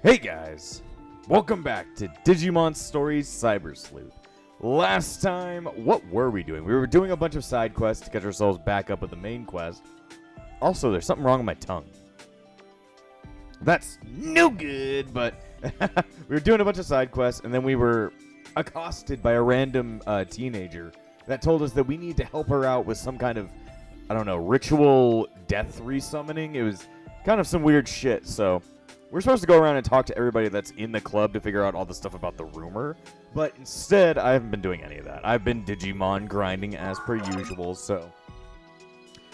Hey guys, welcome back to Digimon Story Sleuth. Last time, what were we doing? We were doing a bunch of side quests to catch ourselves back up with the main quest. Also, there's something wrong with my tongue. That's no good, but we were doing a bunch of side quests, and then we were accosted by a random teenager that told us that we need to help her out with some kind of, I don't know, ritual death resummoning. It was kind of some weird shit, so we're supposed to go around and talk to everybody that's in the club to figure out all the stuff about the rumor, but instead, I haven't been doing any of that. I've been Digimon grinding as per usual, so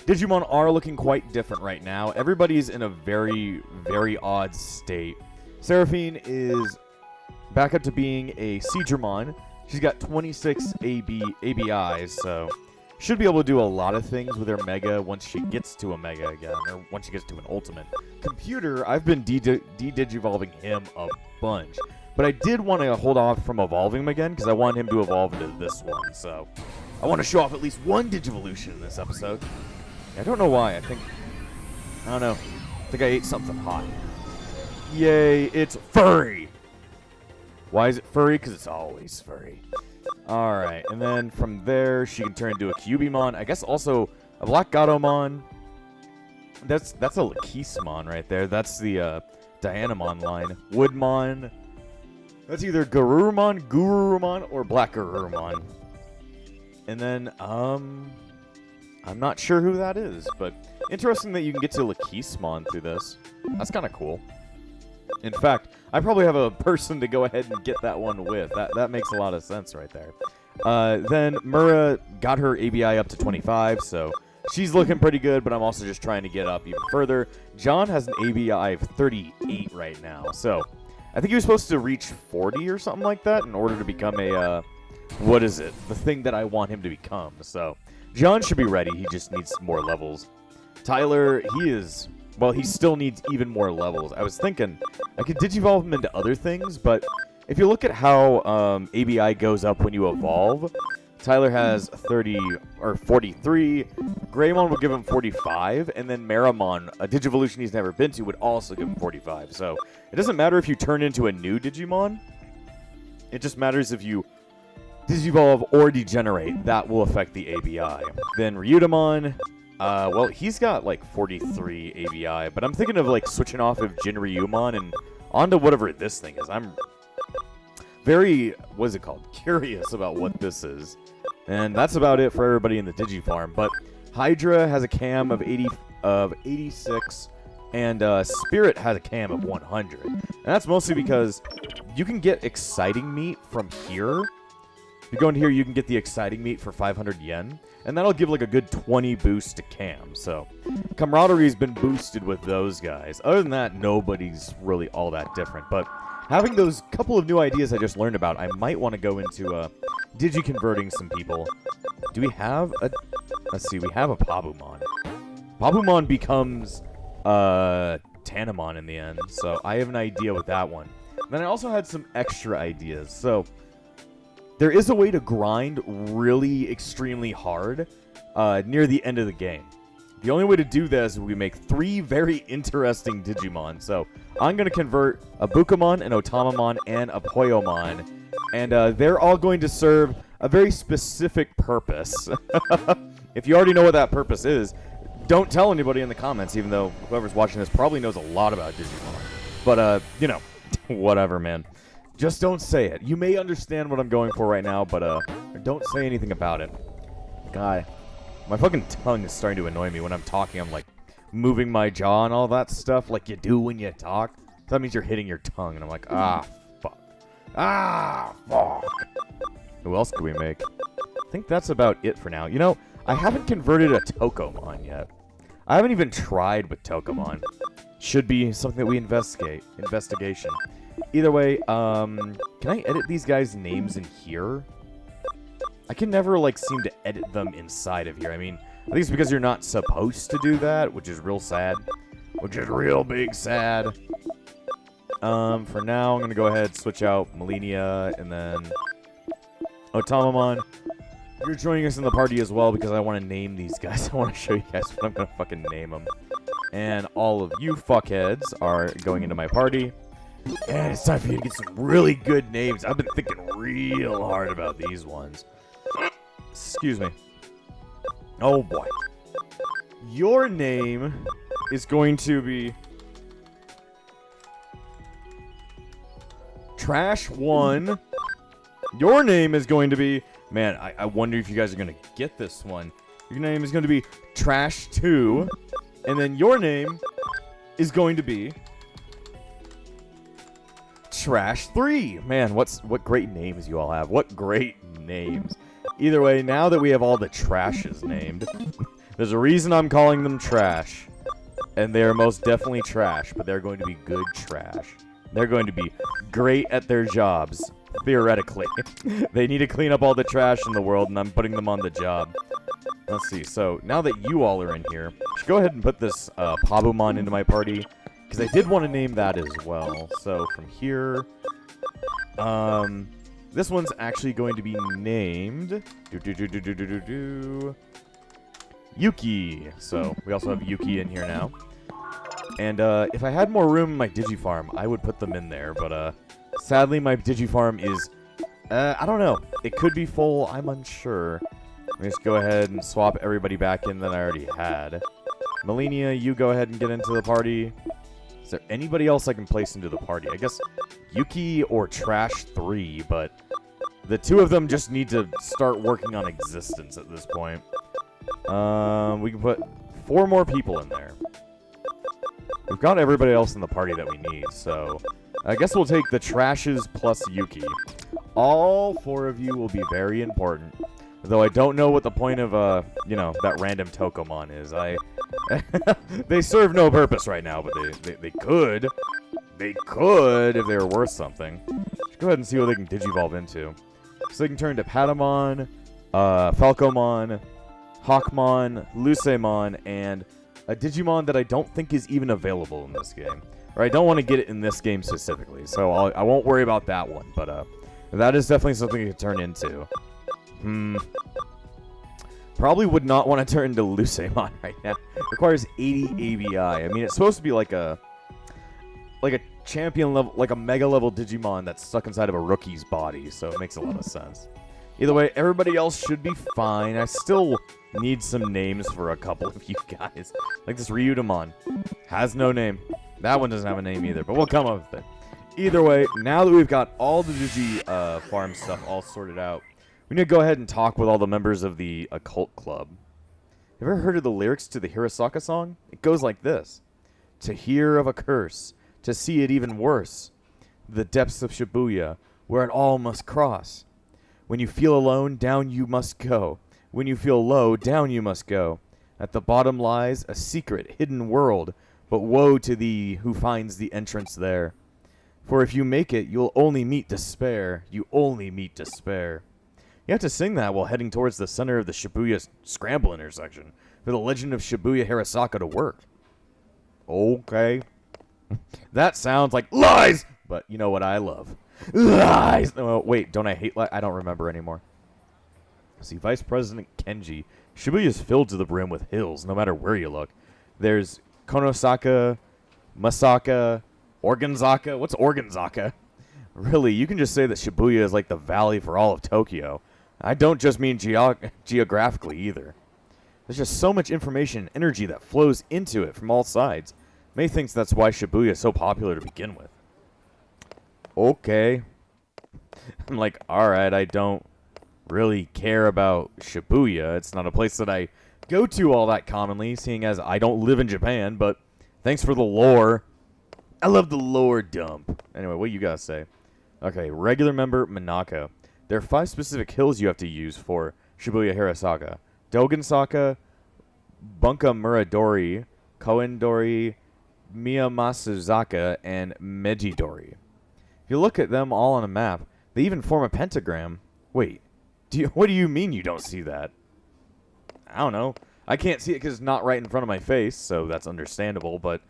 Digimon are looking quite different right now. Everybody's in a very, very odd state. Seraphine is back up to being a Seedramon. She's got 26 ABIs, so should be able to do a lot of things with her Mega once she gets to a Mega again, or once she gets to an Ultimate. Computer, I've been de-digivolving him a bunch, but I did want to hold off from evolving him again, because I want him to evolve into this one, so I want to show off at least one Digivolution in this episode. I don't know why, I don't know, I think I ate something hot. Yay, it's furry! Why is it furry? Because it's always furry. Alright, and then from there, she can turn into a Cubimon. I guess also a Black Gatomon. That's a Lachesemon right there. That's the Dianamon line. Woodmon. That's either Gururumon, or Black Gururumon. And then, I'm not sure who that is, but interesting that you can get to Lachesemon through this. That's kind of cool. In fact, I probably have a person to go ahead and get that one with. That makes a lot of sense right there. Then Mura got her ABI up to 25, so she's looking pretty good, but I'm also just trying to get up even further. John has an ABI of 38 right now, so I think he was supposed to reach 40 or something like that in order to become a, what is it? The thing that I want him to become. So John should be ready. He just needs more levels. Tyler, he still needs even more levels. I was thinking I could digivolve him into other things, but if you look at how ABI goes up when you evolve, Tyler has 30 or 43, Greymon would give him 45, and then Marimon, a Digivolution he's never been to, would also give him 45. So it doesn't matter if you turn into a new Digimon, it just matters if you digivolve or degenerate. That will affect the ABI. Then Ryutamon, well, he's got like 43 ABI, but I'm thinking of like switching off of Jinryumon and onto whatever this thing is. I'm very, what's it called, curious about what this is. And that's about it for everybody in the Digifarm. But Hydra has a cam of 86, and Spirit has a cam of 100. And that's mostly because you can get exciting meat from here. If you go in here, you can get the exciting meat for 500 yen. And that'll give like a good 20 boost to cam. So camaraderie's been boosted with those guys. Other than that, nobody's really all that different. But having those couple of new ideas I just learned about, I might want to go into digi-converting some people. Do we have a... Let's see, we have a Pabumon. Pabumon becomes Tanamon in the end. So I have an idea with that one. And then I also had some extra ideas. So there is a way to grind really extremely hard near the end of the game. The only way to do this is we make 3 very interesting Digimon. So I'm going to convert a Bukamon, an Otamamon, and a Poyomon. And they're all going to serve a very specific purpose. If you already know what that purpose is, don't tell anybody in the comments, even though whoever's watching this probably knows a lot about Digimon. But, you know, whatever, man. Just don't say it. You may understand what I'm going for right now, but don't say anything about it. God, my fucking tongue is starting to annoy me when I'm talking. I'm like moving my jaw and all that stuff like you do when you talk. So that means you're hitting your tongue, and I'm like, ah, fuck. Ah, fuck. Who else can we make? I think that's about it for now. You know, I haven't converted a Tokomon yet. I haven't even tried with Tokomon. Should be something that we investigation. Either way, can I edit these guys' names in here? I can never, like, seem to edit them inside of here. I mean, I think it's because you're not supposed to do that, which is real sad. Which is real big sad. For now, I'm going to go ahead and switch out Malenia, and then Otamamon. You're joining us in the party as well, because I want to name these guys. I want to show you guys what I'm going to fucking name them. And all of you fuckheads are going into my party. And it's time for you to get some really good names. I've been thinking real hard about these ones. Excuse me. Oh boy. Your name is going to be Trash 1. Your name is going to be... Man, I wonder if you guys are going to get this one. Your name is going to be Trash 2. And then your name is going to be Trash 3. Man, what great names you all have. What great names. Either way, now that we have all the trashes named, there's a reason I'm calling them trash. And they are most definitely trash, but they're going to be good trash. They're going to be great at their jobs, theoretically. They need to clean up all the trash in the world, and I'm putting them on the job. Let's see. So, now that you all are in here, I should go ahead and put this Pabumon into my party, because I did want to name that as well. So, from here, this one's actually going to be named Yuki. So, we also have Yuki in here now. And if I had more room in my Digifarm, I would put them in there. But sadly, my Digifarm is, I don't know. It could be full. I'm unsure. Let me just go ahead and swap everybody back in that I already had. Melania, you go ahead and get into the party. Is there anybody else I can place into the party? I guess Yuki or Trash 3, but the two of them just need to start working on existence at this point. We can put 4 more people in there. We've got everybody else in the party that we need, so I guess we'll take the Trashes plus Yuki. All 4 of you will be very important, though I don't know what the point of, you know, that random Tokomon is. They serve no purpose right now, but they could. They could if they were worth something. Let's go ahead and see what they can Digivolve into. So they can turn into Patamon, Falcomon, Hawkmon, Lucemon, and a Digimon that I don't think is even available in this game. Or I don't want to get it in this game specifically, so I won't worry about that one. But that is definitely something you can turn into. Probably would not want to turn into Lucemon right now. It requires 80 ABI. I mean, it's supposed to be like a champion level, like a mega level Digimon that's stuck inside of a rookie's body, so it makes a lot of sense. Either way, everybody else should be fine. I still need some names for a couple of you guys. Like this Ryudomon. Has no name. That one doesn't have a name either, but we'll come up with it. Either way, now that we've got all the Digi farm stuff all sorted out, we need to go ahead and talk with all the members of the Occult Club. Have you ever heard of the lyrics to the Hirosaka song? It goes like this. To hear of a curse, to see it even worse. The depths of Shibuya, where it all must cross. When you feel alone, down you must go. When you feel low, down you must go. At the bottom lies a secret, hidden world, but woe to thee who finds the entrance there. For if you make it, you'll only meet despair. You only meet despair. You have to sing that while heading towards the center of the Shibuya Scramble intersection for the legend of Shibuya Hirosaka to work. Okay. That sounds like lies, but you know what I love. Lies! Oh, wait, don't I hate lies? I don't remember anymore. See, Vice President Kenji. Shibuya is filled to the brim with hills, no matter where you look. There's Konosaka, Masaka, Organzaka. What's Organzaka? Really, you can just say that Shibuya is like the valley for all of Tokyo. I don't just mean geographically either. There's just so much information and energy that flows into it from all sides. May thinks that's why Shibuya is so popular to begin with. Okay. I'm like, alright, I don't really care about Shibuya. It's not a place that I go to all that commonly, seeing as I don't live in Japan, but thanks for the lore. I love the lore dump. Anyway, what you guys say? Okay, regular member Manaka. There are 5 specific hills you have to use for Shibuya Hirosaka. Dogensaka, Bunka Muradori, Koendori, Miyamasuzaka, and Mejidori. If you look at them all on a map, they even form a pentagram. Wait, what do you mean you don't see that? I don't know. I can't see it because it's not right in front of my face, so that's understandable, but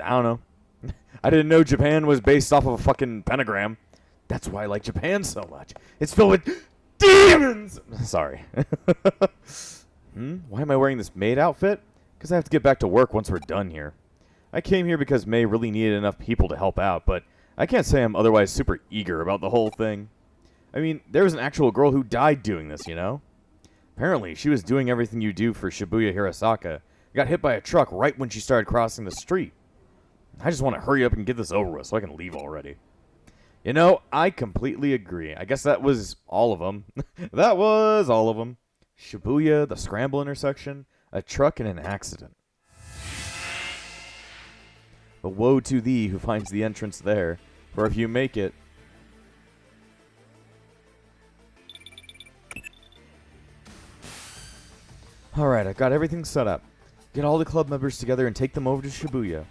I don't know. I didn't know Japan was based off of a fucking pentagram. That's why I like Japan so much. It's filled with demons! Sorry. Why am I wearing this maid outfit? Because I have to get back to work once we're done here. I came here because May really needed enough people to help out, but I can't say I'm otherwise super eager about the whole thing. I mean, there was an actual girl who died doing this, you know? Apparently, she was doing everything you do for Shibuya Hirasaka. Got hit by a truck right when she started crossing the street. I just want to hurry up and get this over with so I can leave already. You know, I completely agree. I guess that was all of them. That was all of them. Shibuya, the scramble intersection, a truck, and an accident. But woe to thee who finds the entrance there, for if you make it... Alright, I've got everything set up. Get all the club members together and take them over to Shibuya.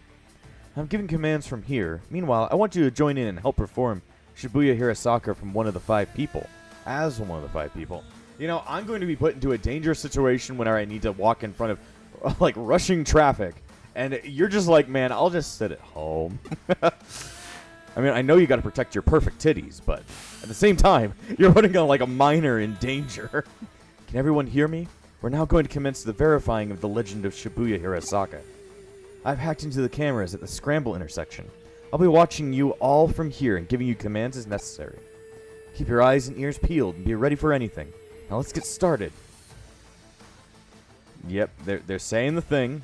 I'm giving commands from here. Meanwhile, I want you to join in and help perform Shibuya Hirasaka from one of the 5 people. As one of the 5 people. You know, I'm going to be put into a dangerous situation whenever I need to walk in front of, like, rushing traffic. And you're just like, man, I'll just sit at home. I mean, I know you got to protect your perfect titties, but at the same time, you're putting on, like, a minor in danger. Can everyone hear me? We're now going to commence the verifying of the legend of Shibuya Hirasaka. I've hacked into the cameras at the scramble intersection. I'll be watching you all from here and giving you commands as necessary. Keep your eyes and ears peeled and be ready for anything. Now let's get started. Yep, they're saying the thing.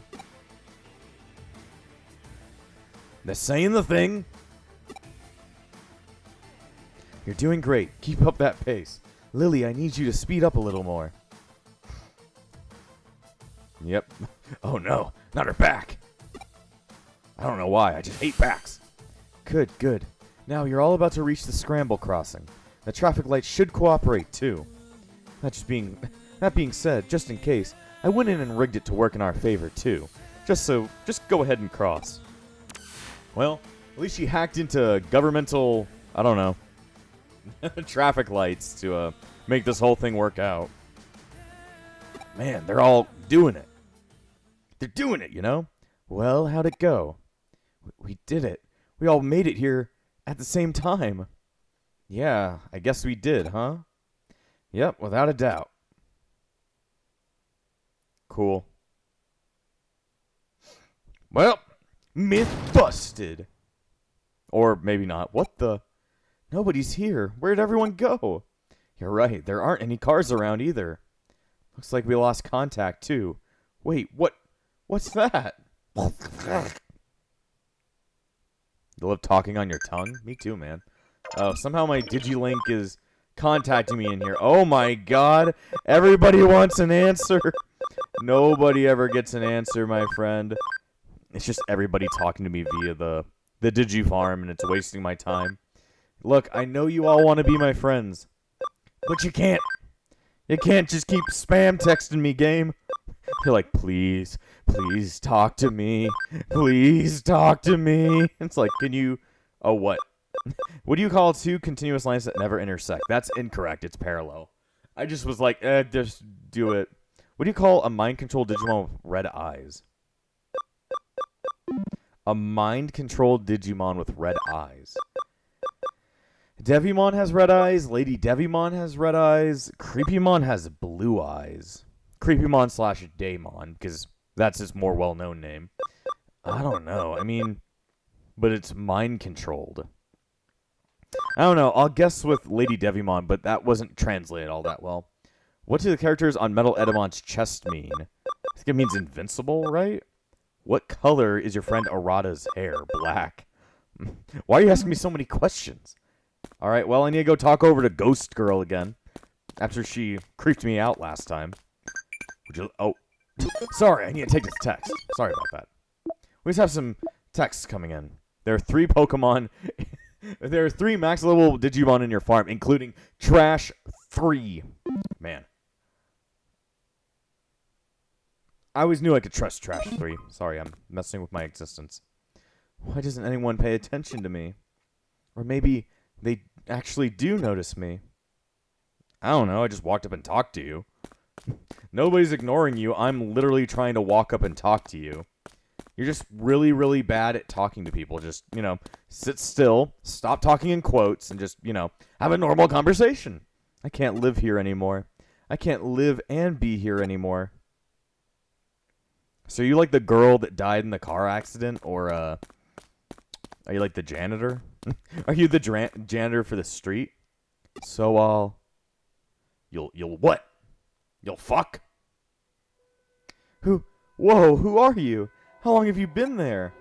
They're saying the thing. You're doing great. Keep up that pace. Lily, I need you to speed up a little more. Yep. Oh no, not her back. I don't know why, I just hate backs. Good, good. Now you're all about to reach the scramble crossing. The traffic lights should cooperate too. That being said, just in case, I went in and rigged it to work in our favor too. Just go ahead and cross. Well, at least she hacked into governmental, I don't know, traffic lights to make this whole thing work out. Man, they're all doing it. They're doing it, you know? Well, how'd it go? We did it. We all made it here at the same time. Yeah, I guess we did, huh? Yep, without a doubt. Cool. Well, myth busted. Or maybe not. What the? Nobody's here. Where'd everyone go? You're right, there aren't any cars around either. Looks like we lost contact, too. Wait, what's that? You love talking on your tongue? Me too, man. Oh, somehow my Digilink is contacting me in here. Oh my god. Everybody wants an answer. Nobody ever gets an answer, my friend. It's just everybody talking to me via the Digifarm, and it's wasting my time. Look, I know you all want to be my friends, but you can't. You can't just keep spam texting me, game. You're like, please talk to me. Please talk to me. It's like, can you... Oh, what? What do you call 2 continuous lines that never intersect? That's incorrect. It's parallel. I just was like, just do it. What do you call a mind-controlled Digimon with red eyes? A mind-controlled Digimon with red eyes. Devimon has red eyes. Lady Devimon has red eyes. Creepymon has blue eyes. Creepymon / Daemon, because that's his more well-known name. I don't know. I mean, but it's mind-controlled. I don't know. I'll guess with Lady Devimon, but that wasn't translated all that well. What do the characters on Metal Edamon's chest mean? I think it means invincible, right? What color is your friend Arata's hair? Black. Why are you asking me so many questions? Alright, well, I need to go talk over to Ghost Girl again. After she creeped me out last time. Would you... Oh. Sorry, I need to take this text. Sorry about that. We just have some texts coming in. There are 3 Pokemon... There are 3 max level Digimon in your farm, including Trash 3. Man. I always knew I could trust Trash 3. Sorry, I'm messing with my existence. Why doesn't anyone pay attention to me? Or maybe they actually do notice me. I don't know, I just walked up and talked to you. Nobody's ignoring you. I'm literally trying to walk up and talk to you. You're just really, really bad at talking to people. Just, you know, sit still, stop talking in quotes, and just, you know, have a normal conversation. I can't live here anymore. I can't live and be here anymore. So you like the girl that died in the car accident, or are you like the janitor? Are you the janitor for the street? So you'll what? You'll fuck? Whoa, who are you? How long have you been there?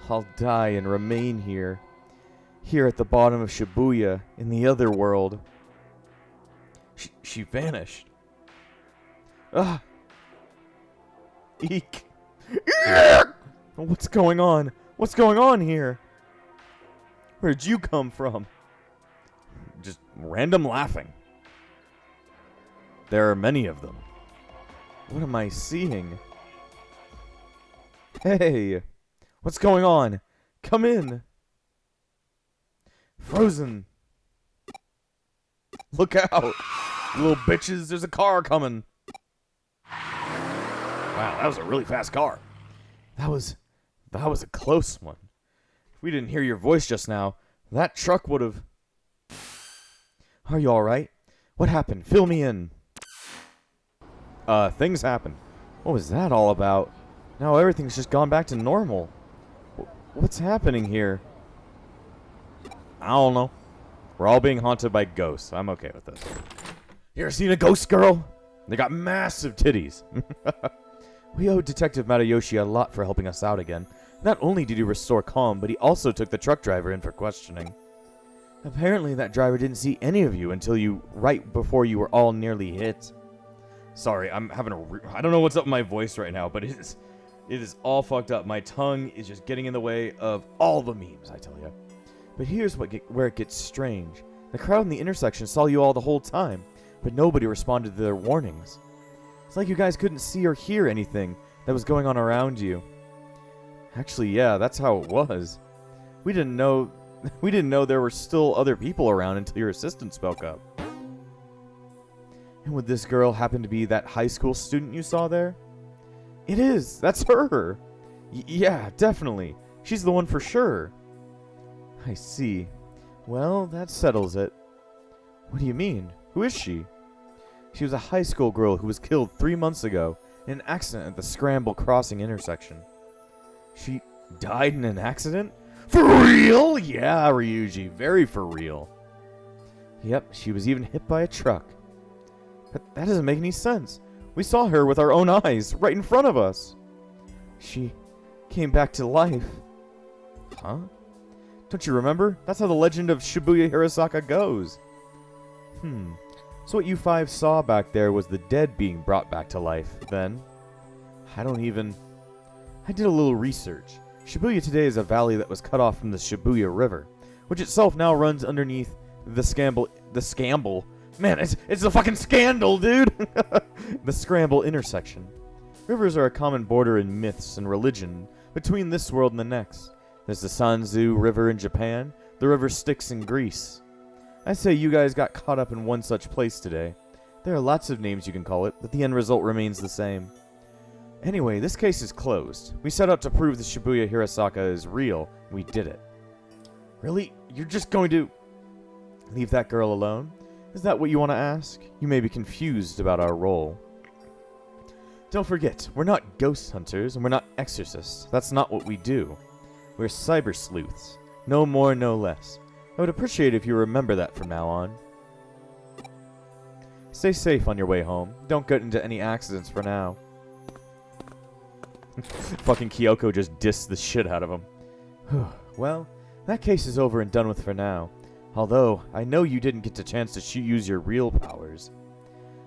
I'll die and remain here. Here at the bottom of Shibuya, in the other world. She vanished. Ah! Eek! What's going on? What's going on here? Where did you come from? Just random laughing. There are many of them. What am I seeing? Hey! What's going on? Come in! Frozen! Look out! You little bitches, there's a car coming! Wow, that was a really fast car. That was a close one. If we didn't hear your voice just now, that truck would have... Are you alright? What happened? Fill me in. Things happened. What was that all about? Now everything's just gone back to normal. What's happening here? I don't know. We're all being haunted by ghosts. I'm okay with this. You ever seen a ghost girl? They got massive titties. We owe Detective Matayoshi a lot for helping us out again. Not only did he restore calm, but he also took the truck driver in for questioning. Apparently that driver didn't see any of you until right before you were all nearly hit. Sorry, I'm having I don't know what's up with my voice right now, but it is all fucked up. My tongue is just getting in the way of all the memes, I tell you. But here's where it gets strange. The crowd in the intersection saw you all the whole time, but nobody responded to their warnings. It's like you guys couldn't see or hear anything that was going on around you. Actually, yeah, that's how it was. We didn't know there were still other people around until your assistant spoke up. And would this girl happen to be that high school student you saw there? It is. That's her. Yeah, definitely. She's the one for sure. I see. Well, that settles it. What do you mean? Who is she? She was a high school girl who was killed 3 months ago in an accident at the Scramble Crossing intersection. She died in an accident? For real? Yeah, Ryuji, very for real. Yep, she was even hit by a truck. But that doesn't make any sense. We saw her with our own eyes, right in front of us. She came back to life. Huh? Don't you remember? That's how the legend of Shibuya Hirosaka goes. So what you five saw back there was the dead being brought back to life, then? I did a little research. Shibuya today is a valley that was cut off from the Shibuya River, which itself now runs underneath the Scramble. Man, it's a fucking scandal, dude! The Scramble intersection. Rivers are a common border in myths and religion between this world and the next. There's the Sanzu River in Japan, the River Styx in Greece. I say you guys got caught up in one such place today. There are lots of names you can call it, but the end result remains the same. Anyway, this case is closed. We set out to prove the Shibuya Hirosaka is real. We did it. Really? You're just going to leave that girl alone? Is that what you want to ask? You may be confused about our role. Don't forget, we're not ghost hunters and we're not exorcists. That's not what we do. We're cyber sleuths. No more, no less. I would appreciate if you remember that from now on. Stay safe on your way home. Don't get into any accidents for now. Fucking Kyoko just dissed the shit out of him. Well, that case is over and done with for now. Although, I know you didn't get the chance to use your real powers.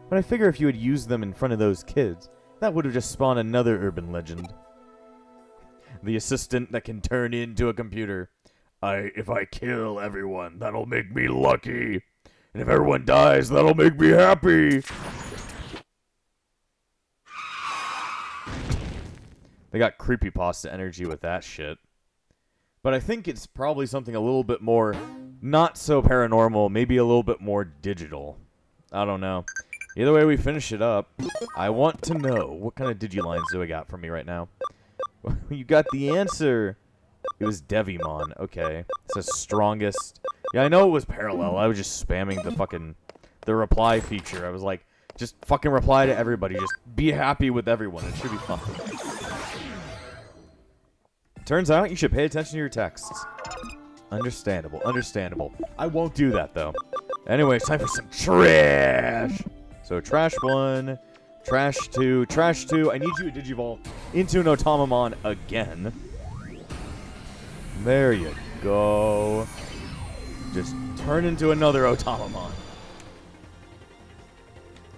But I figure if you had used them in front of those kids, that would have just spawned another urban legend. The assistant that can turn into a computer. If I kill everyone, that'll make me lucky. And if everyone dies, that'll make me happy. They got creepypasta energy with that shit. But I think it's probably something a little bit more not so paranormal, maybe a little bit more digital. I don't know. Either way we finish it up, I want to know what kind of Digilines do I got for me right now. You got the answer. It was Devimon. Okay. It says strongest. Yeah, I know it was parallel. I was just spamming the reply feature. I was like, just fucking reply to everybody. Just be happy with everyone. It should be fun. Turns out you should pay attention to your texts. Understandable, understandable. I won't do that, though. Anyway, it's time for some trash! So, trash 1, trash 2, trash 2. I need you to Digivolve into an Otamamon again. There you go. Just turn into another Otamamon.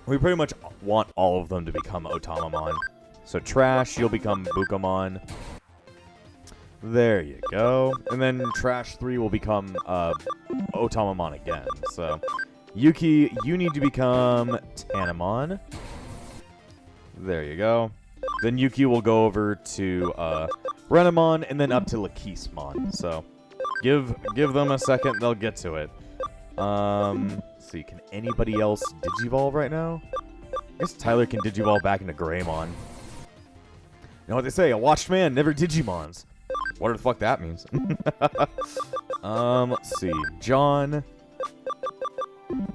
We pretty much want all of them to become Otamamon. So Trash, you'll become Bukamon. There you go. And then Trash 3 will become Otamamon again. So Yuki, you need to become Tanamon. There you go. Then Yuki will go over to Renamon and then up to Lakisemon. So give them a second, they'll get to it. Let's see, can anybody else Digivolve right now? I guess Tyler can Digivolve back into Greymon. You know what they say, a watched man never Digimons. Whatever the fuck that means. Let's see. John.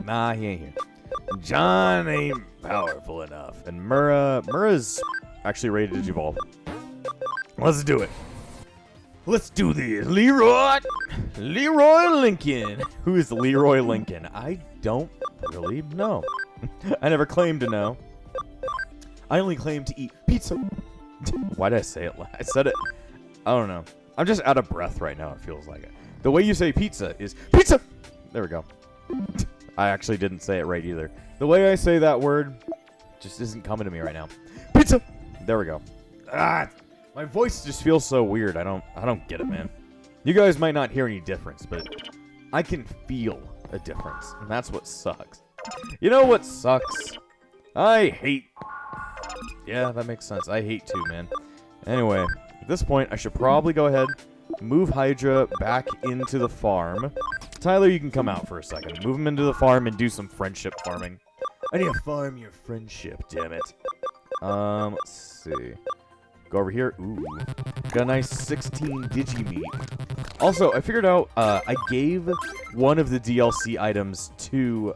Nah, he ain't here. John ain't powerful enough. And Mura's actually ready to Digivolve. Let's do it. Let's do this. Leroy Lincoln. Who is Leroy Lincoln? I don't really know. I never claimed to know. I only claim to eat pizza. Why did I say it? I said it. I don't know. I'm just out of breath right now, it feels like it. The way you say pizza is pizza! There we go. I actually didn't say it right either. The way I say that word just isn't coming to me right now. Pizza! There we go. Ah! My voice just feels so weird. I don't get it, man. You guys might not hear any difference, but I can feel a difference, and that's what sucks. You know what sucks? I hate... Yeah, that makes sense. I hate too, man. Anyway, at this point, I should probably go ahead, move Hydra back into the farm. Tyler, you can come out for a second. Move him into the farm and do some friendship farming. I need to farm your friendship, damn it. Let's see. Go over here. Ooh. Got a nice 16 Digimeat. Also, I figured out, I gave one of the DLC items to,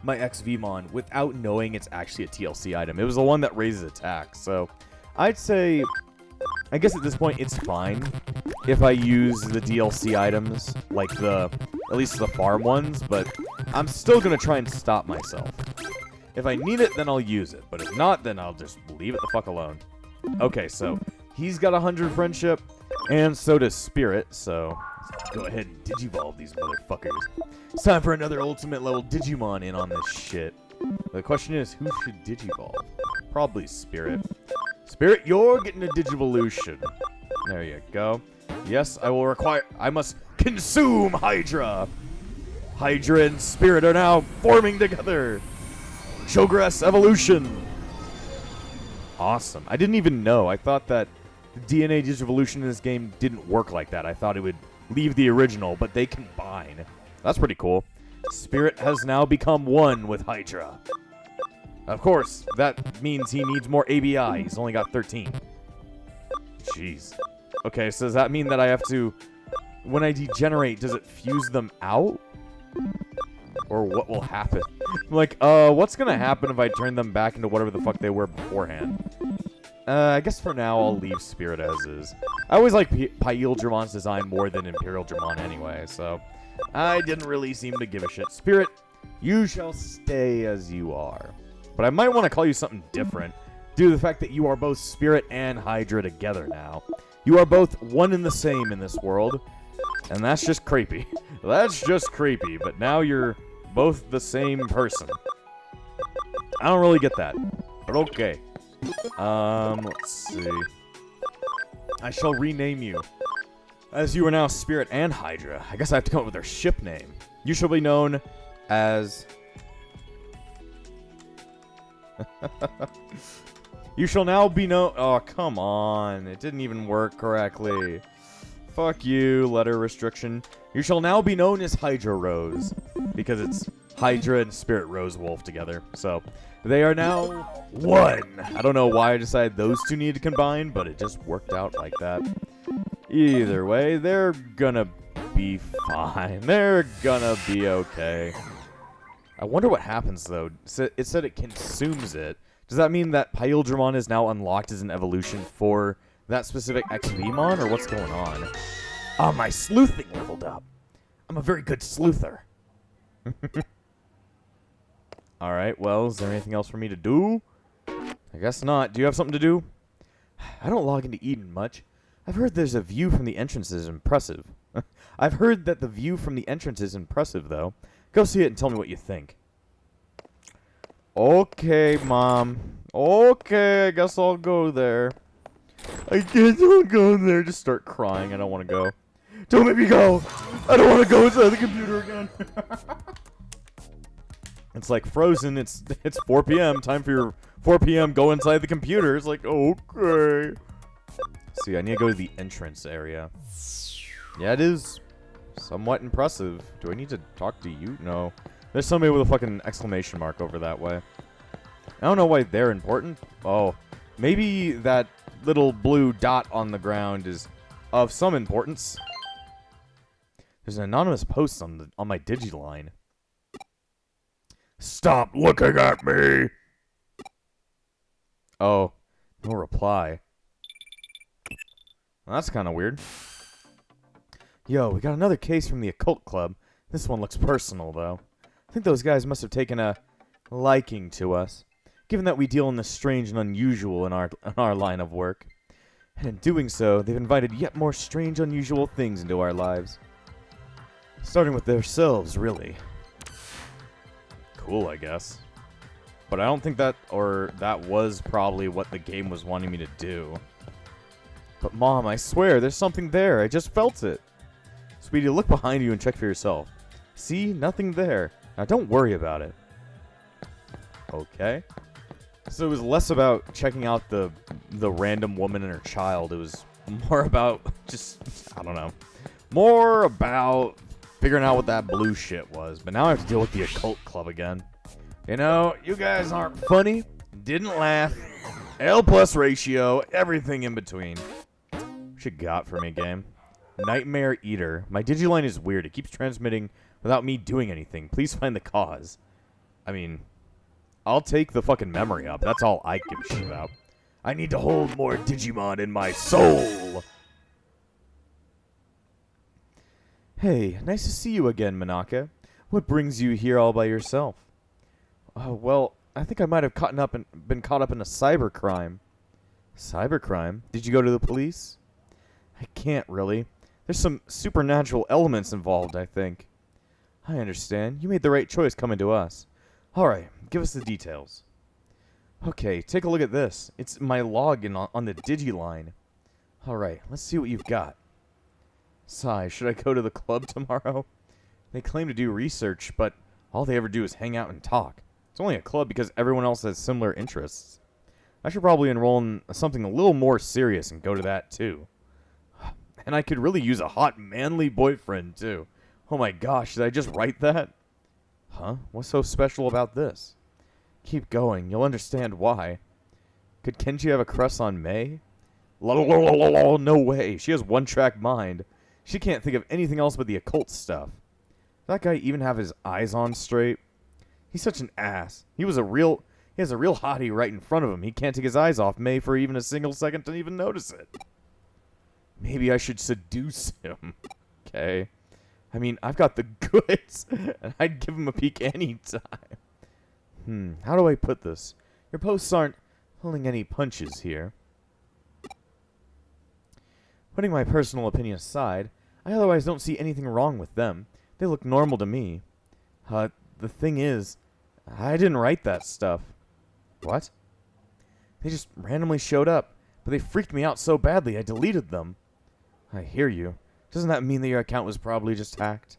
my XVmon without knowing it's actually a TLC item. It was the one that raises attack, so I'd say, I guess at this point it's fine if I use the DLC items, like at least the farm ones, but I'm still going to try and stop myself. If I need it, then I'll use it, but if not, then I'll just leave it the fuck alone. Okay, so he's got 100 friendship, and so does Spirit, so let's go ahead and Digivolve these motherfuckers. It's time for another ultimate level Digimon in on this shit. The question is, who should Digivolve? Probably Spirit. Spirit, you're getting a Digivolution. There you go. Yes, I must consume Hydra. Hydra and Spirit are now forming together. Showgrass Evolution. Awesome. I didn't even know. I thought that the DNA Digivolution in this game didn't work like that. I thought it would leave the original, but they combine. That's pretty cool. Spirit has now become one with Hydra. Of course, that means he needs more ABI. He's only got 13. Jeez. Okay, so does that mean that I have to... When I degenerate, does it fuse them out? Or what will happen? Like, what's gonna happen if I turn them back into whatever the fuck they were beforehand? I guess for now I'll leave Spirit as is. I always like Paildremon's design more than Imperial Dramon anyway, so... I didn't really seem to give a shit. Spirit, you shall stay as you are. But I might want to call you something different, due to the fact that you are both Spirit and Hydra together now. You are both one and the same in this world, and that's just creepy. That's just creepy, but now you're both the same person. I don't really get that, but okay. Let's see. I shall rename you. As you are now Spirit and Hydra, I guess I have to come up with their ship name. You shall be known as... You shall now be known... Oh, come on. It didn't even work correctly. Fuck you, letter restriction. You shall now be known as Hydra Rose. Because it's Hydra and Spirit Rose Wolf together. So, they are now one. I don't know why I decided those two need to combine, but it just worked out like that. Either way, they're gonna be fine. They're gonna be okay. I wonder what happens, though. It said it consumes it. Does that mean that Paildramon is now unlocked as an evolution for that specific XVmon, or what's going on? Ah, my sleuthing leveled up. I'm a very good sleuther. Alright, well, is there anything else for me to do? I guess not. Do you have something to do? I don't log into Eden much. I've heard there's a view from the entrance is impressive. I've heard that the view from the entrance is impressive, though. Go see it and tell me what you think. Okay, Mom. Okay, I guess I'll go there. I guess I'll go there. Just start crying. I don't want to go. Don't make me go. I don't want to go inside the computer again. It's like Frozen. It's 4 p.m. Time for your 4 p.m. Go inside the computer. It's like, okay. See, I need to go to the entrance area. Yeah, it is somewhat impressive. Do I need to talk to you? No. There's somebody with a fucking exclamation mark over that way. I don't know why they're important. Oh, maybe that little blue dot on the ground is of some importance. There's an anonymous post on my Digiline. Stop looking at me! Oh, no reply. Well, that's kind of weird. Yo, we got another case from the occult club. This one looks personal, though. I think those guys must have taken a liking to us, given that we deal in the strange and unusual in our line of work. And in doing so, they've invited yet more strange, unusual things into our lives. Starting with themselves, really. Cool, I guess. But I don't think that was probably what the game was wanting me to do. But Mom, I swear, there's something there. I just felt it. Sweetie, look behind you and check for yourself. See? Nothing there. Now don't worry about it. Okay. So it was less about checking out the random woman and her child. It was more about just, I don't know. More about figuring out what that blue shit was. But now I have to deal with the occult club again. You know, you guys aren't funny. Didn't laugh. L plus ratio. Everything in between. What you got for me, game? Nightmare Eater. My Digiline is weird. It keeps transmitting without me doing anything. Please find the cause. I mean, I'll take the fucking memory up. That's all I give a shit about. I need to hold more Digimon in my soul. Hey, nice to see you again, Manaka. What brings you here all by yourself? Well, I think I might have been caught up in a cybercrime. Cybercrime? Did you go to the police? I can't really. There's some supernatural elements involved, I think. I understand. You made the right choice coming to us. Alright, give us the details. Okay, take a look at this. It's my login on the Digiline. Alright, let's see what you've got. Sigh, should I go to the club tomorrow? They claim to do research, but all they ever do is hang out and talk. It's only a club because everyone else has similar interests. I should probably enroll in something a little more serious and go to that too. And I could really use a hot, manly boyfriend, too. Oh my gosh, did I just write that? Huh? What's so special about this? Keep going, you'll understand why. Could Kenji have a crush on May? No way, she has one-track mind. She can't think of anything else but the occult stuff. Does that guy even have his eyes on straight? He's such an ass. He has a real hottie right in front of him. He can't take his eyes off May for even a single second to even notice it. Maybe I should seduce him. Okay. I mean, I've got the goods, and I'd give him a peek anytime. How do I put this? Your posts aren't pulling any punches here. Putting my personal opinion aside, I otherwise don't see anything wrong with them. They look normal to me. The thing is, I didn't write that stuff. What? They just randomly showed up, but they freaked me out so badly I deleted them. I hear you. Doesn't that mean that your account was probably just hacked?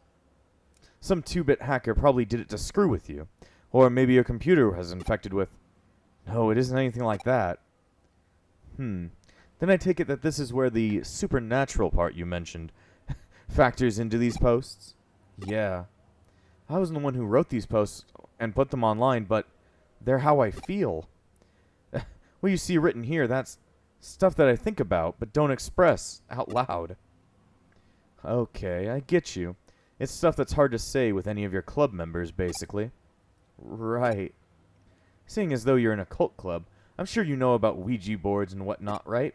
Some 2-bit hacker probably did it to screw with you. Or maybe your computer was infected with... No, it isn't anything like that. Then I take it that this is where the supernatural part you mentioned factors into these posts? Yeah. I wasn't the one who wrote these posts and put them online, but they're how I feel. What you see written here, that's stuff that I think about, but don't express out loud. Okay, I get you. It's stuff that's hard to say with any of your club members, basically. Right. Seeing as though you're in a cult club, I'm sure you know about Ouija boards and whatnot, right?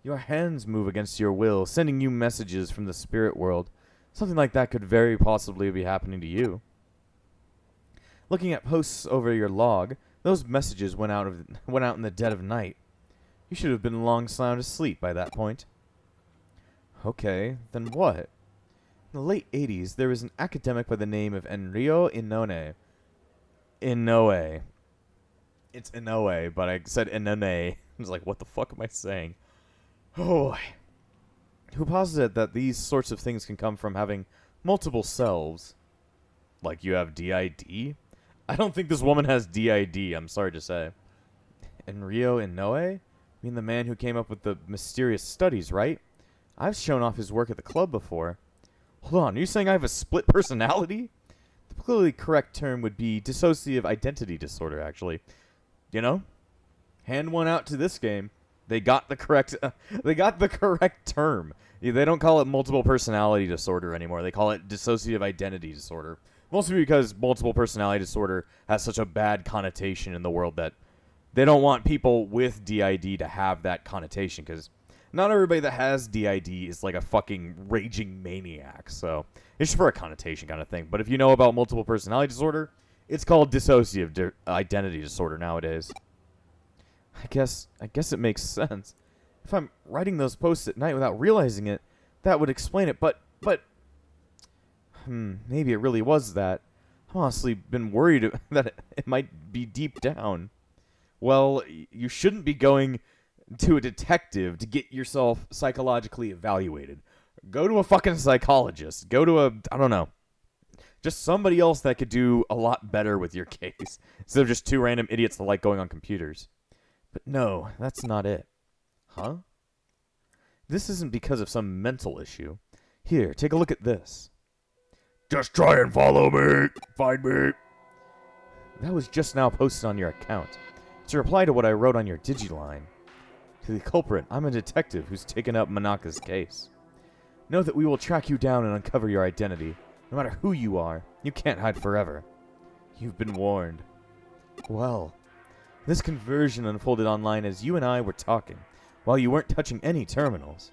Your hands move against your will, sending you messages from the spirit world. Something like that could very possibly be happening to you. Looking at posts over your log, those messages went out in the dead of night. You should have been long sound asleep by that point. Okay, then what? In the late 80s, there was an academic by the name of Enryo Inoue. Inoue. It's Inoue, but I said Inoue. I was like, what the fuck am I saying? Oh, who posited that these sorts of things can come from having multiple selves. Like you have DID? I don't think this woman has DID, I'm sorry to say. Enryo Inoue? I mean the man who came up with the mysterious studies, right? I've shown off his work at the club before. Hold on, are you saying I have a split personality? The politically correct term would be dissociative identity disorder, actually. You know? Hand one out to this game. They got the correct term. They don't call it multiple personality disorder anymore. They call it dissociative identity disorder. Mostly because multiple personality disorder has such a bad connotation in the world that they don't want people with DID to have that connotation, because not everybody that has DID is like a fucking raging maniac. So it's just for a connotation kind of thing. But if you know about multiple personality disorder, it's called dissociative identity disorder nowadays. I guess it makes sense. If I'm writing those posts at night without realizing it, that would explain it. But maybe it really was that. I've honestly been worried that it might be deep down. Well, you shouldn't be going to a detective to get yourself psychologically evaluated. Go to a fucking psychologist. Go to I don't know, just somebody else that could do a lot better with your case, instead of just two random idiots that like going on computers. But no, that's not it. Huh? This isn't because of some mental issue. Here, take a look at this. Just try and follow me. Find me. That was just now posted on your account. It's a reply to what I wrote on your Digiline. To the culprit, I'm a detective who's taken up Manaka's case. Know that we will track you down and uncover your identity. No matter who you are, you can't hide forever. You've been warned. Well, this conversion unfolded online as you and I were talking, while you weren't touching any terminals.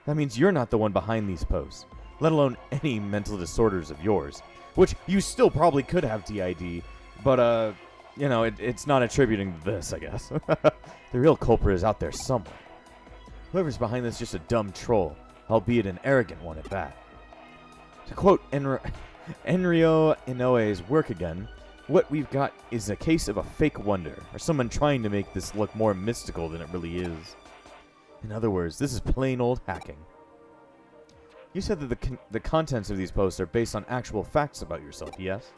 That means you're not the one behind these posts, let alone any mental disorders of yours, which you still probably could have DID, but, it's not attributing to this, I guess. The real culprit is out there somewhere. Whoever's behind this is just a dumb troll, albeit an arrogant one at that. To quote Enryo Inoue's work again, what we've got is a case of a fake wonder, or someone trying to make this look more mystical than it really is. In other words, this is plain old hacking. You said that the contents of these posts are based on actual facts about yourself, yes?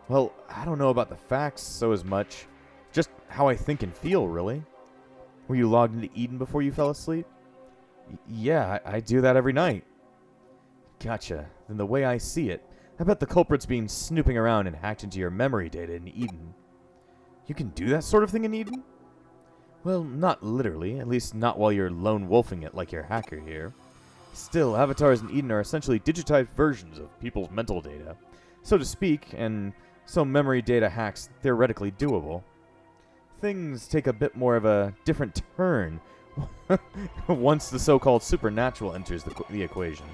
Well, I don't know about the facts so as much, just how I think and feel, really. Were you logged into Eden before you fell asleep? Yeah, I do that every night. Gotcha. Then the way I see it, I bet the culprit's been snooping around and hacked into your memory data in Eden. You can do that sort of thing in Eden? Well, not literally, at least not while you're lone wolfing it like your hacker here. Still, avatars in Eden are essentially digitized versions of people's mental data, so to speak, and so memory data hacks theoretically doable. Things take a bit more of a different turn once the so-called supernatural enters the equation.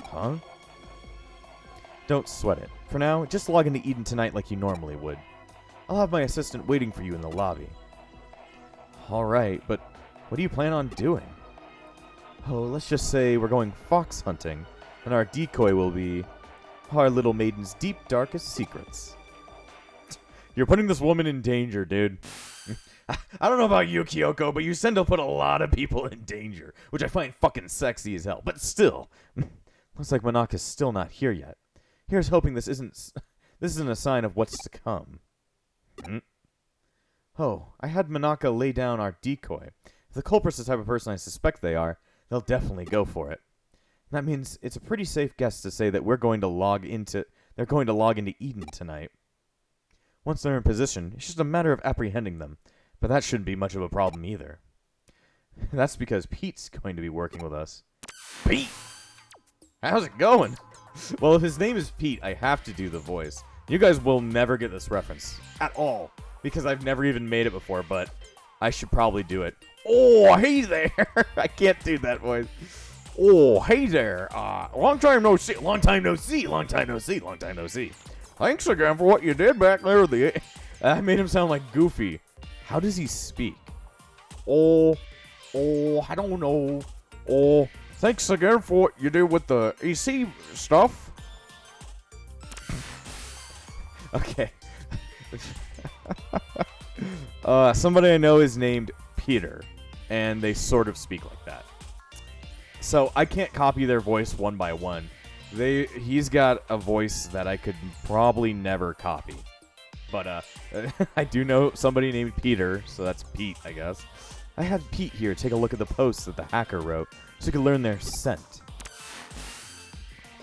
Huh? Don't sweat it. For now, just log into Eden tonight like you normally would. I'll have my assistant waiting for you in the lobby. Alright, but what do you plan on doing? Oh, let's just say we're going fox hunting, and our decoy will be our little maiden's deep, darkest secrets. You're putting this woman in danger, dude. I don't know about you, Kyoko, but you tend to put a lot of people in danger, which I find fucking sexy as hell. But still, looks like Manaka's still not here yet. Here's hoping this isn't a sign of what's to come. Oh, I had Manaka lay down our decoy. If the culprit's the type of person I suspect they are, they'll definitely go for it. That means it's a pretty safe guess to say that they're going to log into Eden tonight. Once they're in position, it's just a matter of apprehending them, but that shouldn't be much of a problem either. That's because Pete's going to be working with us. Pete! How's it going? Well, if his name is Pete, I have to do the voice. You guys will never get this reference at all, because I've never even made it before, but I should probably do it. Oh, hey there. I can't do that voice. Oh, hey there. Long time no see. Long time no see. Long time no see. Long time no see. Thanks again for what you did back there. I made him sound like Goofy. How does he speak? Oh, I don't know. Oh, thanks again for what you did with the AC stuff. Okay. Somebody I know is named Peter, and they sort of speak like that. So I can't copy their voice one by one. He's got a voice that I could probably never copy. But I do know somebody named Peter, so that's Pete, I guess. I had Pete here take a look at the posts that the hacker wrote, so he could learn their scent.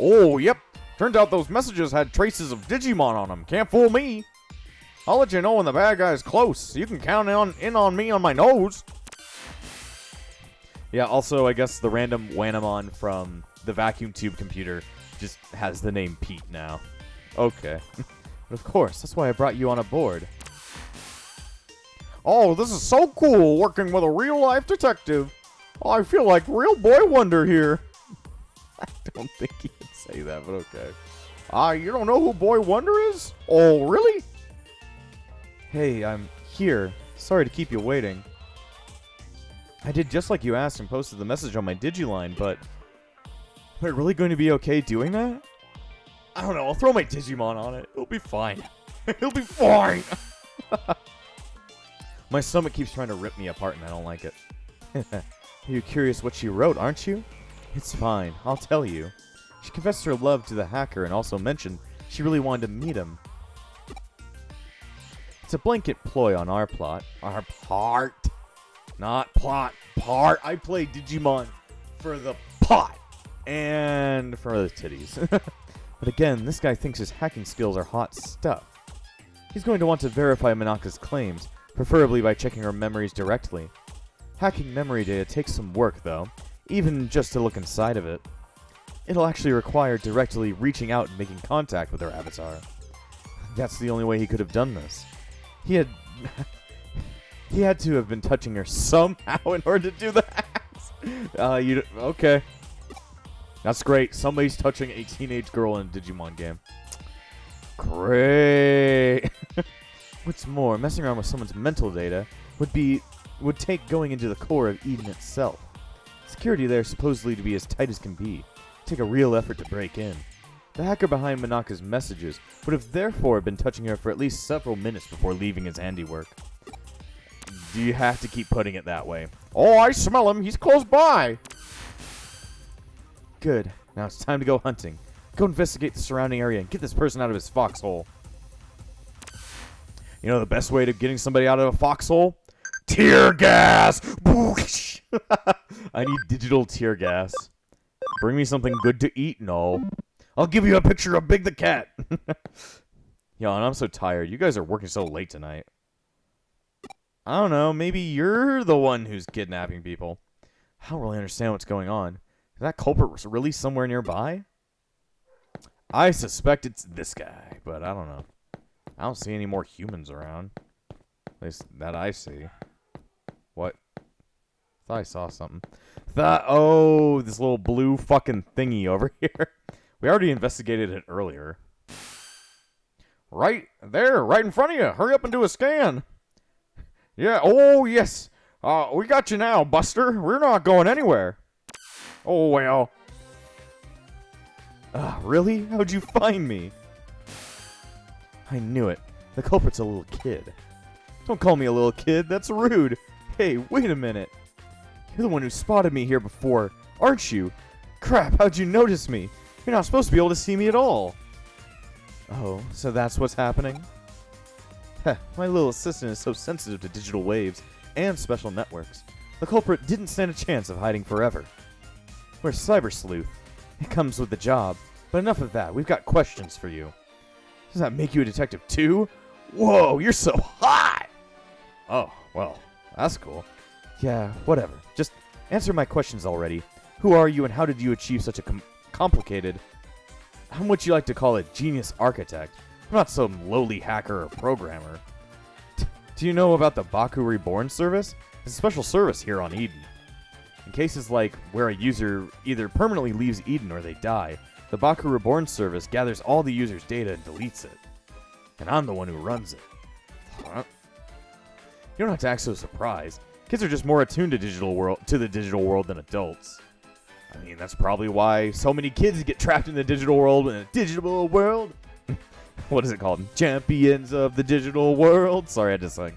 Oh, yep. Turns out those messages had traces of Digimon on them. Can't fool me. I'll let you know when the bad guy's close. You can count in on me on my nose. Yeah, also, I guess the random Wanamon from the vacuum tube computer just has the name Pete now. Okay. But of course, that's why I brought you on aboard. Oh, this is so cool, working with a real-life detective. Oh, I feel like real Boy Wonder here. I don't think he can say that, but okay. You don't know who Boy Wonder is? Oh, really? Hey, I'm here. Sorry to keep you waiting. I did just like you asked and posted the message on my Digiline, but... Am I really going to be okay doing that? I don't know, I'll throw my Digimon on it. It'll be fine. It'll be fine! My stomach keeps trying to rip me apart and I don't like it. You're curious what she wrote, aren't you? It's fine, I'll tell you. She confessed her love to the hacker and also mentioned she really wanted to meet him. It's a blanket ploy on our plot. Our part. Not plot. Part. I play Digimon for the pot. And for the titties. But again, this guy thinks his hacking skills are hot stuff. He's going to want to verify Manaka's claims, preferably by checking her memories directly. Hacking memory data takes some work, though, even just to look inside of it. It'll actually require directly reaching out and making contact with her avatar. That's the only way he could have done this. He had to have been touching her somehow in order to do that. Okay. That's great. Somebody's touching a teenage girl in a Digimon game. Great. What's more, messing around with someone's mental data would take going into the core of Eden itself. Security there is supposedly to be as tight as can be. Take a real effort to break in. The hacker behind Manaka's messages would have therefore been touching her for at least several minutes before leaving his handiwork. Do you have to keep putting it that way? Oh, I smell him. He's close by. Good. Now it's time to go hunting. Go investigate the surrounding area and get this person out of his foxhole. You know the best way to getting somebody out of a foxhole? Tear gas! I need digital tear gas. Bring me something good to eat? No. I'll give you a picture of Big the Cat. Yo, and I'm so tired. You guys are working so late tonight. I don't know. Maybe you're the one who's kidnapping people. I don't really understand what's going on. Is that culprit really somewhere nearby? I suspect it's this guy, but I don't know. I don't see any more humans around. At least that I see. What? Thought I saw something. Oh, this little blue fucking thingy over here. We already investigated it earlier. Right there, right in front of you. Hurry up and do a scan. Yeah, oh yes. We got you now, Buster. We're not going anywhere. Oh, well. Really? How'd you find me? I knew it. The culprit's a little kid. Don't call me a little kid. That's rude. Hey, wait a minute. You're the one who spotted me here before, aren't you? Crap, how'd you notice me? You're not supposed to be able to see me at all. Oh, so that's what's happening? Heh, my little assistant is so sensitive to digital waves and special networks. The culprit didn't stand a chance of hiding forever. We're Cyber Sleuth. It comes with the job. But enough of that. We've got questions for you. Does that make you a detective too? Whoa, you're so hot! Oh, well, that's cool. Yeah, whatever. Just answer my questions already. Who are you and how did you achieve such a complicated... How would you like to call it genius architect? I'm not some lowly hacker or programmer. Do you know about the Baku Reborn service? It's a special service here on Eden. In cases like where a user either permanently leaves Eden or they die, the Baku Reborn service gathers all the user's data and deletes it. And I'm the one who runs it. Huh? You don't have to act so surprised. Kids are just more attuned to the digital world than adults. I mean, that's probably why so many kids get trapped in the digital world. What is it called? Champions of the digital world. Sorry, I had to sing.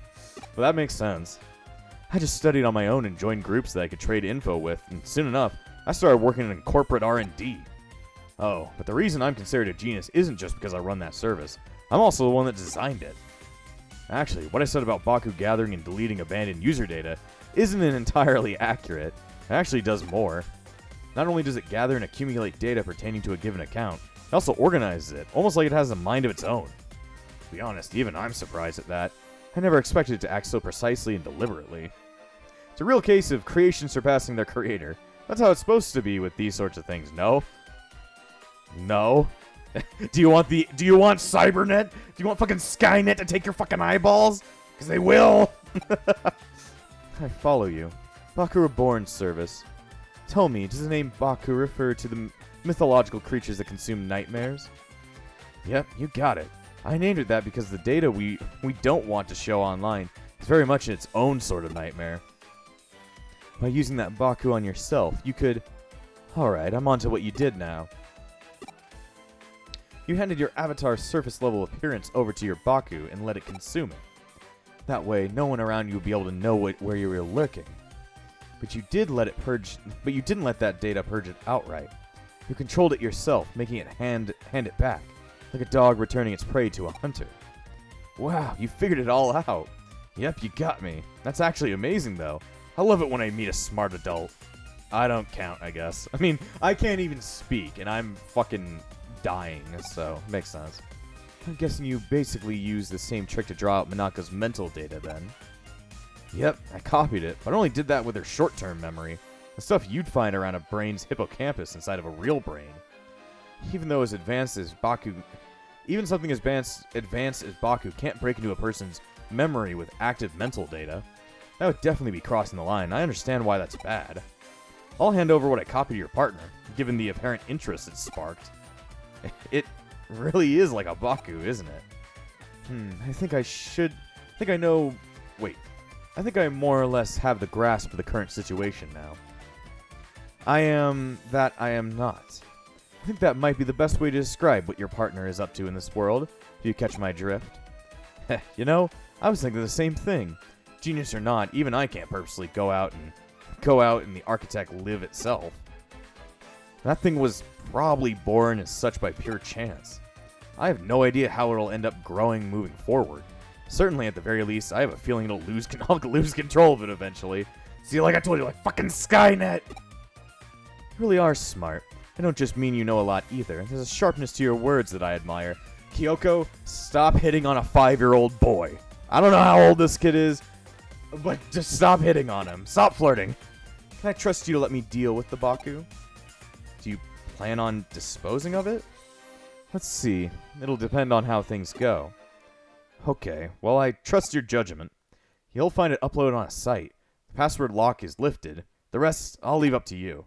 But that makes sense. I just studied on my own and joined groups that I could trade info with, and soon enough, I started working in corporate R&D. Oh, but the reason I'm considered a genius isn't just because I run that service. I'm also the one that designed it. Actually, what I said about Baku gathering and deleting abandoned user data isn't entirely accurate. It actually does more. Not only does it gather and accumulate data pertaining to a given account, it also organizes it, almost like it has a mind of its own. To be honest, even I'm surprised at that. I never expected it to act so precisely and deliberately. It's a real case of creation surpassing their creator. That's how it's supposed to be with these sorts of things, no? No? Do you want Cybernet? Do you want fucking Skynet to take your fucking eyeballs? Because they will! I follow you. Baku Reborn service. Tell me, does the name Baku refer to the mythological creatures that consume nightmares? Yep, you got it. I named it that because the data we don't want to show online is very much its own sort of nightmare. By using that Baku on yourself, you could... Alright, I'm on to what you did now. You handed your avatar's surface-level appearance over to your Baku and let it consume it. That way, no one around you would be able to know where you were lurking. But you didn't let that data purge it outright. You controlled it yourself, making it hand it back, like a dog returning its prey to a hunter. Wow, you figured it all out. Yep, you got me. That's actually amazing, though. I love it when I meet a smart adult. I don't count, I guess. I mean, I can't even speak, and I'm fucking dying, so makes sense. I'm guessing you basically used the same trick to draw out Minaka's mental data, then. Yep, I copied it, but I only did that with her short-term memory. The stuff you'd find around a brain's hippocampus inside of a real brain. Even though as advanced as Baku... Even something as advanced as Baku can't break into a person's memory with active mental data. That would definitely be crossing the line. I understand why that's bad. I'll hand over what I copied to your partner, given the apparent interest it sparked. It really is like a Baku, isn't it? I think I more or less have the grasp of the current situation now. I am not. I think that might be the best way to describe what your partner is up to in this world, if you catch my drift. You know, I was thinking the same thing. Genius or not, even I can't purposely go out and the architect live itself. That thing was probably born as such by pure chance. I have no idea how it'll end up growing moving forward. Certainly, at the very least, I have a feeling I'll lose control of it eventually. See, like I told you, like fucking Skynet! You really are smart. I don't just mean you know a lot either. There's a sharpness to your words that I admire. Kyoko, stop hitting on a 5-year-old boy. I don't know how old this kid is, but just stop hitting on him. Stop flirting. Can I trust you to let me deal with the Baku? Do you plan on disposing of it? Let's see. It'll depend on how things go. Okay, well, I trust your judgment. You'll find it uploaded on a site. The password lock is lifted. The rest, I'll leave up to you.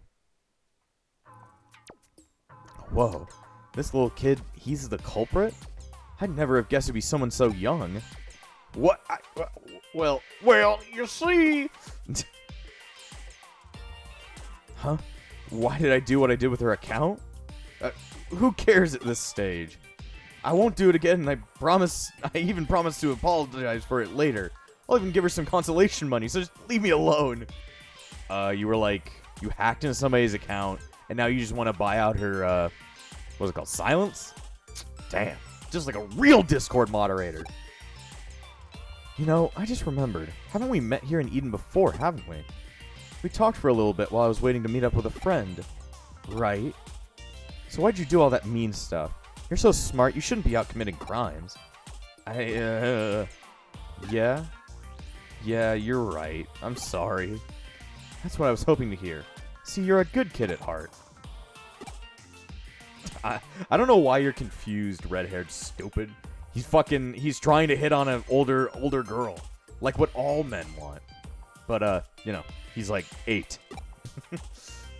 Whoa, this little kid, he's the culprit? I'd never have guessed it'd be someone so young. What? Well, you see... Huh? Why did I do what I did with her account? Who cares at this stage? I won't do it again, and I even promise to apologize for it later. I'll even give her some consolation money, so just leave me alone. You hacked into somebody's account, and now you just want to buy out her, what's it called, silence? Damn, just like a real Discord moderator. You know, I just remembered. Haven't we met here in Eden before, haven't we? We talked for a little bit while I was waiting to meet up with a friend. Right? So why'd you do all that mean stuff? You're so smart, you shouldn't be out committing crimes. Yeah, you're right. I'm sorry. That's what I was hoping to hear. See, you're a good kid at heart. I don't know why you're confused, red-haired stupid. He's trying to hit on an older girl. Like what all men want. But, you know, he's like 8. What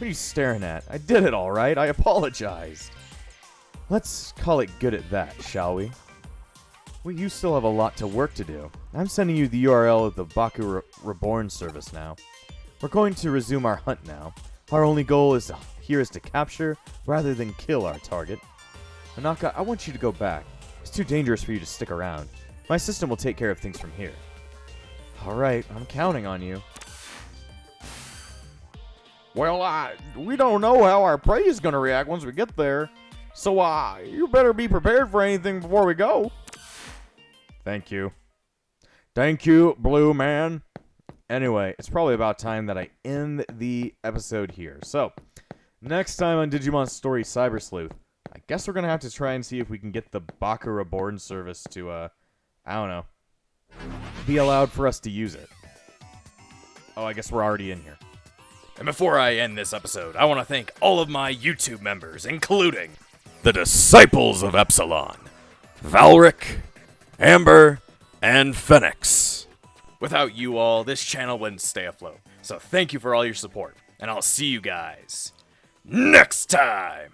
are you staring at? I did it all right. I apologized. Let's call it good at that, shall we? Well, you still have a lot to work to do. I'm sending you the URL of the Baku Reborn service now. We're going to resume our hunt now. Our only goal here is to capture rather than kill our target. Anaka, I want you to go back. It's too dangerous for you to stick around. My system will take care of things from here. Alright, I'm counting on you. Well, we don't know how our prey is going to react once we get there. So, you better be prepared for anything before we go. Thank you. Thank you, Blue Man. Anyway, it's probably about time that I end the episode here. So, next time on Digimon Story Cyber Sleuth, I guess we're going to have to try and see if we can get the Baku Reborn service to, I don't know, be allowed for us to use it. Oh, I guess we're already in here. And before I end this episode, I want to thank all of my YouTube members, including the Disciples of Epsilon, Valric, Amber, and Phoenix. Without you all, this channel wouldn't stay afloat. So thank you for all your support, and I'll see you guys next time!